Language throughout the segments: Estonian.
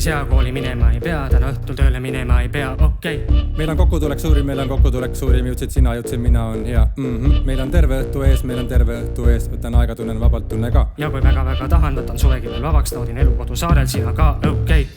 hea, kooli minema ei pea, täna õhtul tööle minema ei pea, okei. Meil on kokkutulek suurim, jõudsid sina, jõudsin mina, on hea. Meil on terve õhtu ees, võtan aega, tunnen vabalt, tunne ka. Ja kui väga tahan, võtan suvegi veel vabaks, naudin elu kodusaarel, sina ka, okei.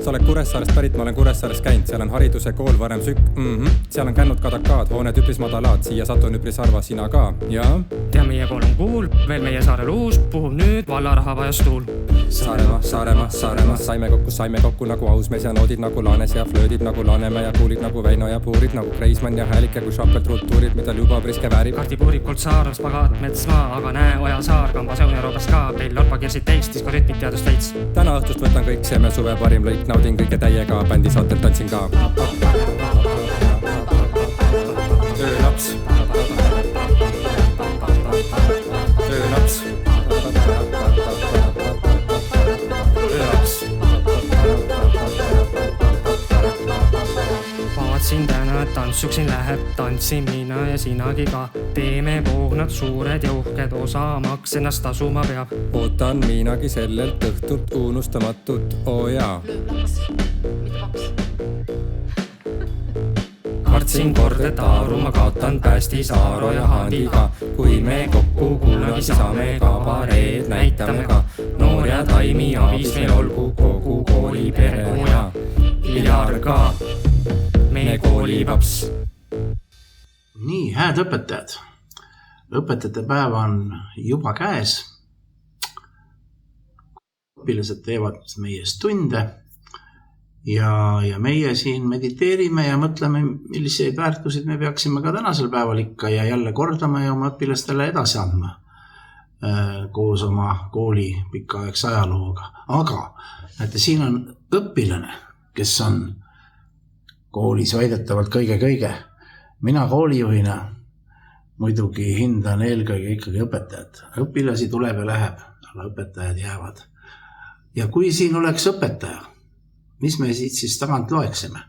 Sa oled Kuressaarest pärit, ma olen Kuressaarest käinud, seal on hariduse kool, varem seal on kännud kadakaad, hooned üpris madalaad, siia satun üpris harva, sina ka, jaa? Tea, meie kool on kuul, veel meie saarel uus, puhub nüüd vallaraha vajas tuul. Saaremaa, saime kokku nagu Ausmees ja noodid nagu Laanes ja flöödid nagu Laanemäe ja kuulid nagu Väino ja puurid nagu Kreismann ja Häälik ja kui šampelt ruutuurid, mida juba priske väärib. Kardipuurid, Kuldsaar, Spagaat, Metsmaa, aga näe, Ojasaar, Kambaseun ja Roobas ka, Peil, Lorpa, Kirsid, teist, diskoritmid, teadust veits. Täna õhtust võtan kõik seeme suve parim lõik, naudin kõige täiega, bändi saatelt tantsin ka. Öölaps. Vaatsin täna, et tantsuksin läheb, tantsin mina ja sinagi ka. Teeme puhnad suured ja uhked, osamaks ennast tasuma peab. Ootan minagi sellelt õhtult unustamatut, jaa. Kartsin kord, et aaru ma kaotan Päästi, Saaro ja Haandiga. Kui me kokku kunagi saame kabareed näitame ka. Noor ja taimi abis meil olgu kogu kooli pere ja Viljar ka, meie koolipaps. Nii, hääd õpetajad. Õpetajate päev on juba käes. Õpilased teevad meie tunde. Ja meie siin mediteerime ja mõtleme, milliseid väärtusid me peaksime ka tänasel päeval ikka ja jälle kordama ja oma õpilastele edasi andma koos oma kooli pikaaegse ajalooga. Aga näete, siin on õpilane, kes on koolis väidetavalt kõige. Mina koolijuhina muidugi hindan eelkõige ikkagi õpetajad. Õpilasi tuleb ja läheb, aga õpetajad jäävad. Ja kui siin oleks õpetaja, mis me siis tagant loeksime?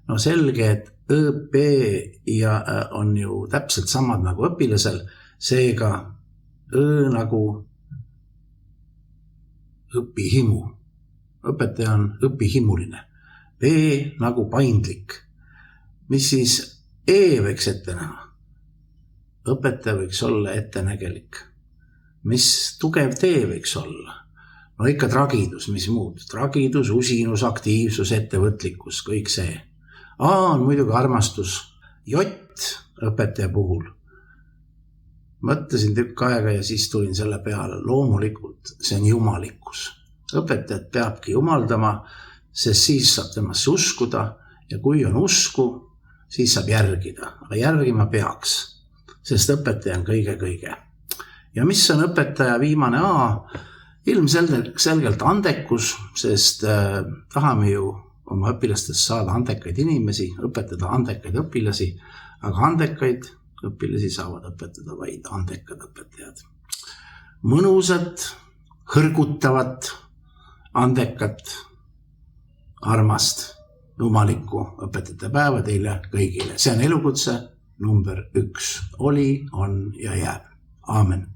No selge, et ÖP on ju täpselt samad nagu õpilasel, seega Ö nagu õpihimu. Õpetaja on õpihimuline. B nagu paindlik. Mis siis E võiks ette näha? Õpetaja võiks olla ettenägelik. Mis tugev T võiks olla? No ikka tragidus, mis muud? Tragidus, usinus, aktiivsus, ettevõtlikkus, kõik see. A on muidugi armastus. J õpetaja puhul. Mõtlesin tükk aega ja siis tulin selle peale. Loomulikult, see on jumalikkus. Õpetajad peabki jumaldama, sest siis saab temasse uskuda ja kui on usku, siis saab järgida. Aga järgima peaks, sest õpetaja on kõige. Ja mis on õpetaja viimane A? Ilmselgelt andekus, sest tahame ju oma õpilastest saada andekaid inimesi, õpetada andekaid õpilasi, aga andekaid õpilasi saavad õpetada vaid andekad õpetajad. Mõnusat, hõrgutavat, andekat, armast, jumalikku õpetajate päeva teile kõigile. See on elukutse number 1. Oli, on ja jääb. Aamen.